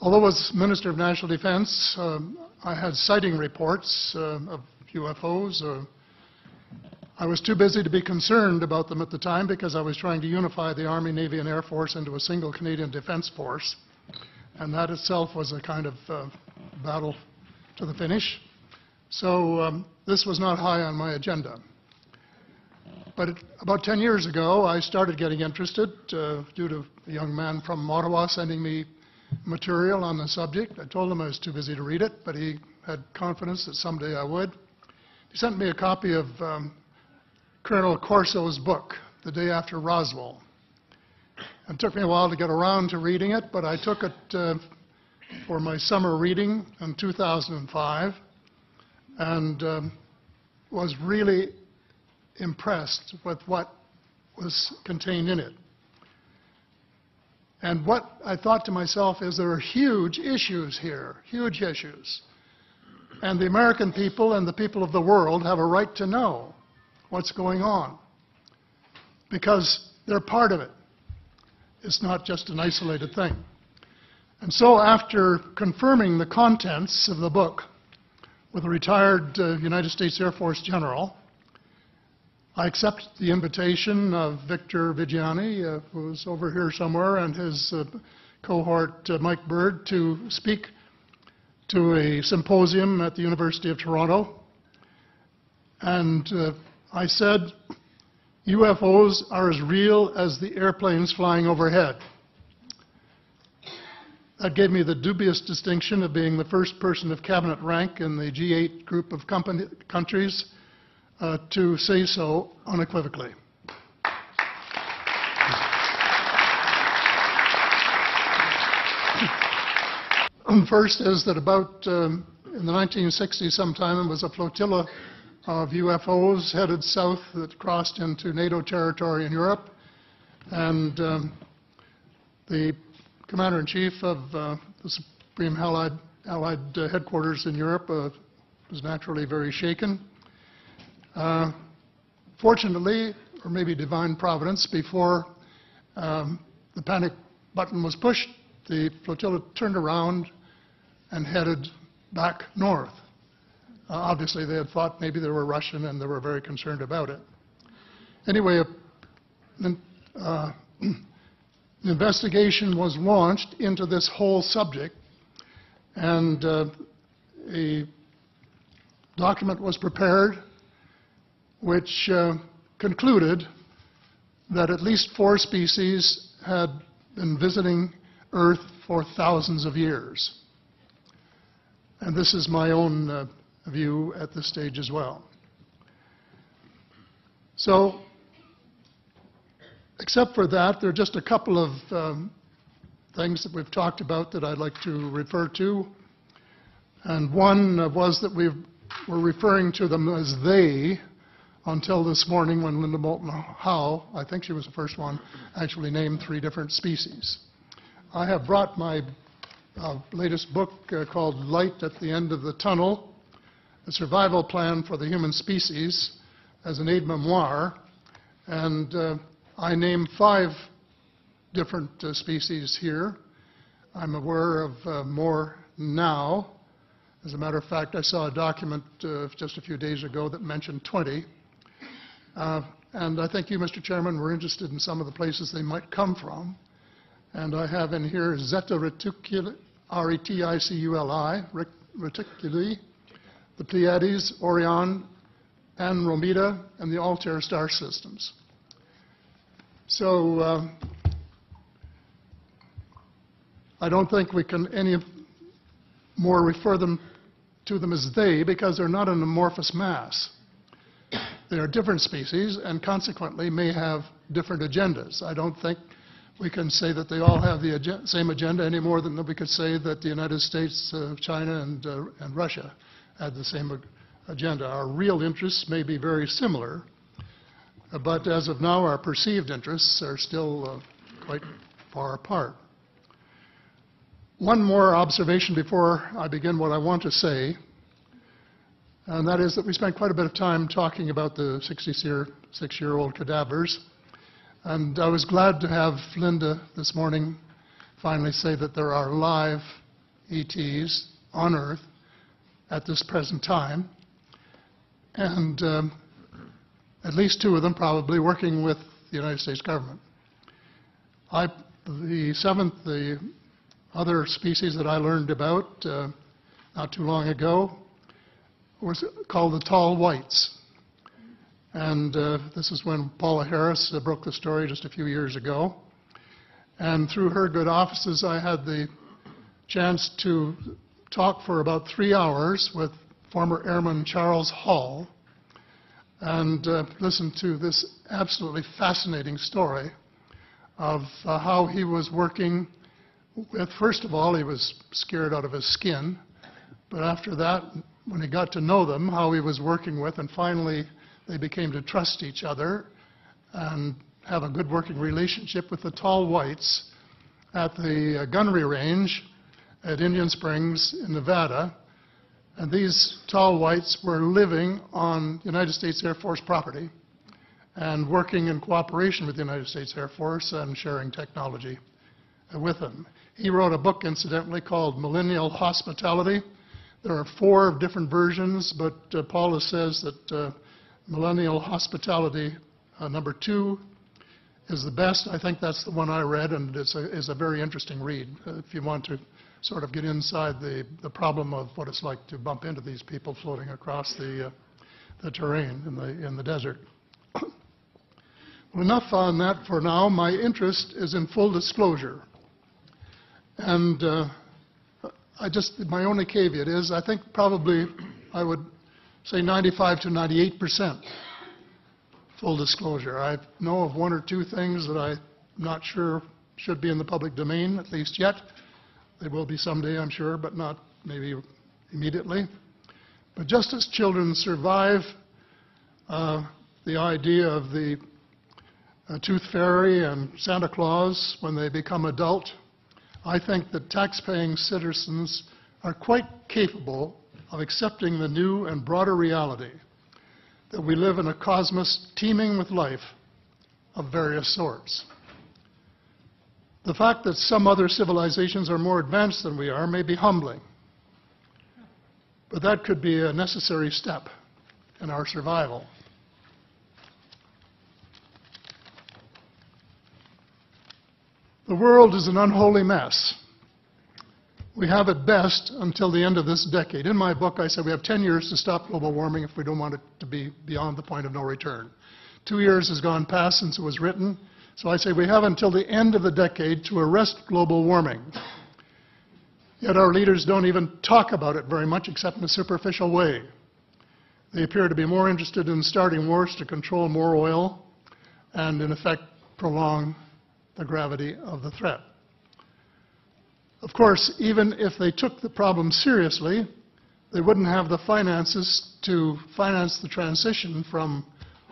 Although as Minister of National Defense, I had sighting reports of UFOs. I was too busy to be concerned about them at the time because I was trying to unify the Army, Navy, and Air Force into a single Canadian Defence Force. And that itself was a kind of battle to the finish. So this was not high on my agenda. But about 10 years ago, I started getting interested due to a young man from Ottawa sending me material on the subject. I told him I was too busy to read it, but he had confidence that someday I would. He sent me a copy of Colonel Corso's book, The Day After Roswell. It took me a while to get around to reading it, but I took it for my summer reading in 2005 and was really impressed with what was contained in it. And what I thought to myself is there are huge issues here, huge issues. And the American people and the people of the world have a right to know what's going on because they're part of it. It's not just an isolated thing. And so after confirming the contents of the book with a retired United States Air Force general, I accepted the invitation of Victor Vigiani, who's over here somewhere, and his cohort, Mike Bird, to speak to a symposium at the University of Toronto. And I said, UFOs are as real as the airplanes flying overhead. That gave me the dubious distinction of being the first person of cabinet rank in the G8 group of countries to say so unequivocally. First is that about in the 1960s sometime, there was a flotilla of UFOs headed south that crossed into NATO territory in Europe. And the Commander-in-Chief of the Supreme Allied Headquarters in Europe was naturally very shaken. Fortunately, or maybe divine providence, before the panic button was pushed, the flotilla turned around and headed back north. Obviously, they had thought maybe they were Russian and they were very concerned about it. Anyway, an investigation was launched into this whole subject, and a document was prepared which concluded that at least 4 species had been visiting Earth for thousands of years. And this is my own view at this stage as well. So, except for that, there are just a couple of things that we've talked about that I'd like to refer to. And one was that we were referring to them as they until this morning when Linda Moulton Howe, I think she was the first one, actually named 3 different species. I have brought my latest book called Light at the End of the Tunnel, A Survival Plan for the Human Species, as an aide-memoire, and I name 5 different species here. I'm aware of more now. As a matter of fact, I saw a document just a few days ago that mentioned 20. And I think you, Mr. Chairman, were interested in some of the places they might come from. And I have in here Zeta reticuli, R-E-T-I-C-U-L-I, reticuli, the Pleiades, Orion, Andromeda, and the Altair star systems. So I don't think we can any more refer to them as they, because they're not an amorphous mass. They are different species and consequently may have different agendas. I don't think we can say that they all have the same agenda any more than we could say that the United States, China, and Russia had the same agenda. Our real interests may be very similar, but as of now, our perceived interests are still quite far apart. One more observation before I begin what I want to say, and that is that we spent quite a bit of time talking about the 66-year-old cadavers. And I was glad to have Linda this morning finally say that there are live ETs on Earth at this present time, and at least 2 of them probably working with the United States government. The other species that I learned about not too long ago was called the tall whites. And this is when Paula Harris broke the story just a few years ago. And through her good offices, I had the chance to talk for about 3 hours with former Airman Charles Hall and listen to this absolutely fascinating story of how he was working with, first of all, he was scared out of his skin, but after that, when he got to know them, how he was working with, and finally they became to trust each other and have a good working relationship with the tall whites at the gunnery range at Indian Springs in Nevada. And these tall whites were living on United States Air Force property and working in cooperation with the United States Air Force and sharing technology with them. He wrote a book, incidentally, called Millennial Hospitality. There are 4 different versions, but Paula says that Millennial Hospitality number 2 is the best. I think that's the one I read, and it's a very interesting read if you want to sort of get inside the problem of what it's like to bump into these people floating across the terrain in the desert. Well, enough on that for now. My interest is in full disclosure. And my only caveat is I think probably I would say 95 to 98% full disclosure. I know of 1 or 2 things that I'm not sure should be in the public domain, at least yet. They will be someday, I'm sure, but not maybe immediately. But just as children survive the idea of the Tooth Fairy and Santa Claus when they become adult, I think that tax-paying citizens are quite capable of accepting the new and broader reality that we live in a cosmos teeming with life of various sorts. The fact that some other civilizations are more advanced than we are may be humbling, but that could be a necessary step in our survival. The world is an unholy mess. We have it best until the end of this decade. In my book, I said we have 10 years to stop global warming if we don't want it to be beyond the point of no return. 2 years has gone past since it was written, so I say we have until the end of the decade to arrest global warming. Yet our leaders don't even talk about it very much except in a superficial way. They appear to be more interested in starting wars to control more oil and, in effect, prolong the gravity of the threat. Of course, even if they took the problem seriously, they wouldn't have the finances to finance the transition from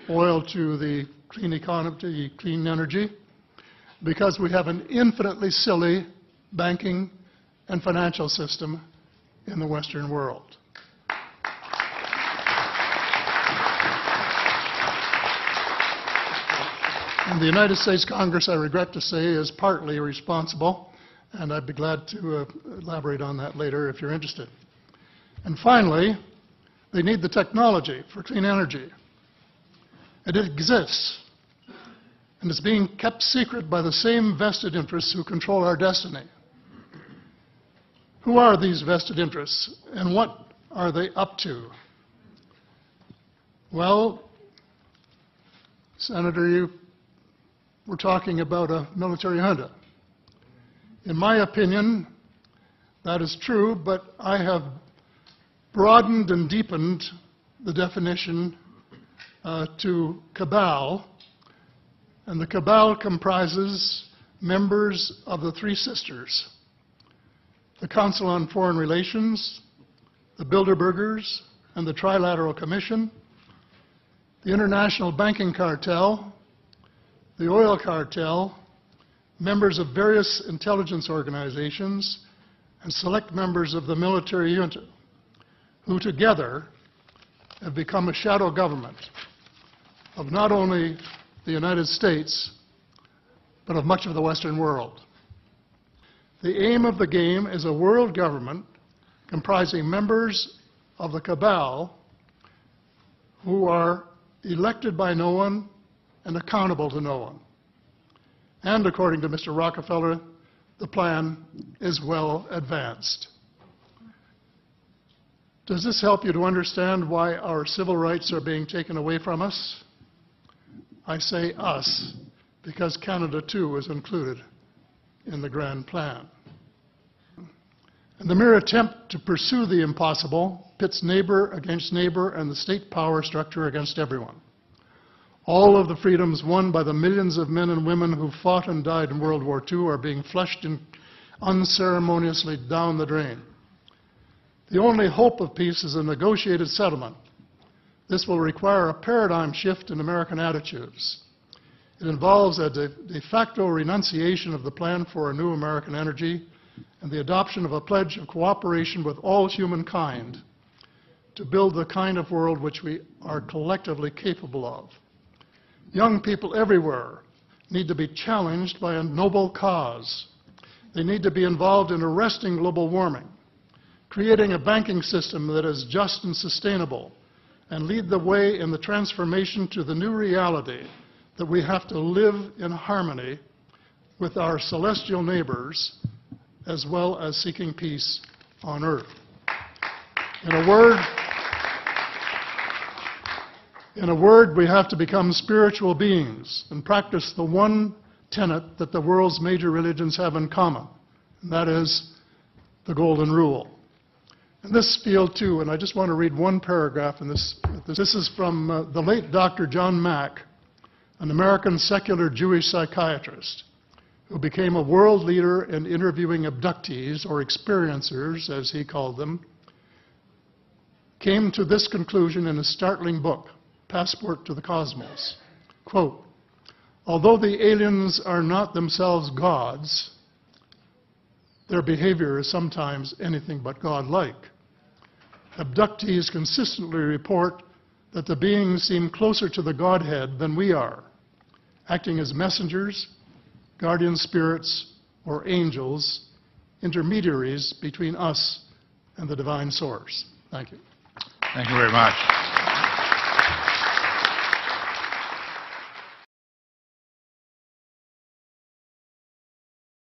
oil to the clean economy, to clean energy, because we have an infinitely silly banking and financial system in the Western world. And the United States Congress, I regret to say, is partly responsible, and I'd be glad to elaborate on that later if you're interested. And finally, they need the technology for clean energy. And it exists, and it's being kept secret by the same vested interests who control our destiny. Who are these vested interests, and what are they up to? Well, Senator, you were talking about a military junta. In my opinion, that is true, but I have broadened and deepened the definition to cabal, and the cabal comprises members of the Three Sisters: the Council on Foreign Relations, the Bilderbergers, and the Trilateral Commission, the International Banking Cartel, the Oil Cartel, members of various intelligence organizations, and select members of the military junta, who together have become a shadow government of not only the United States, but of much of the Western world. The aim of the game is a world government comprising members of the cabal who are elected by no one and accountable to no one. And according to Mr. Rockefeller, the plan is well advanced. Does this help you to understand why our civil rights are being taken away from us? I say us, because Canada too is included in the grand plan. And the mere attempt to pursue the impossible pits neighbor against neighbor and the state power structure against everyone. All of the freedoms won by the millions of men and women who fought and died in World War II are being flushed unceremoniously down the drain. The only hope of peace is a negotiated settlement. This will require a paradigm shift in American attitudes. It involves a de facto renunciation of the plan for a new American energy and the adoption of a pledge of cooperation with all humankind to build the kind of world which we are collectively capable of. Young people everywhere need to be challenged by a noble cause. They need to be involved in arresting global warming, creating a banking system that is just and sustainable, and lead the way in the transformation to the new reality that we have to live in harmony with our celestial neighbors, as well as seeking peace on earth. In a word, we have to become spiritual beings and practice the one tenet that the world's major religions have in common, and that is the Golden Rule. In this field, too, and I just want to read one paragraph in this. This is from the late Dr. John Mack, an American secular Jewish psychiatrist who became a world leader in interviewing abductees, or experiencers, as he called them, came to this conclusion in a startling book, Passport to the Cosmos. Quote, although the aliens are not themselves gods, their behavior is sometimes anything but godlike. Abductees consistently report that the beings seem closer to the Godhead than we are, acting as messengers, guardian spirits, or angels, intermediaries between us and the divine source. Thank you. Thank you very much.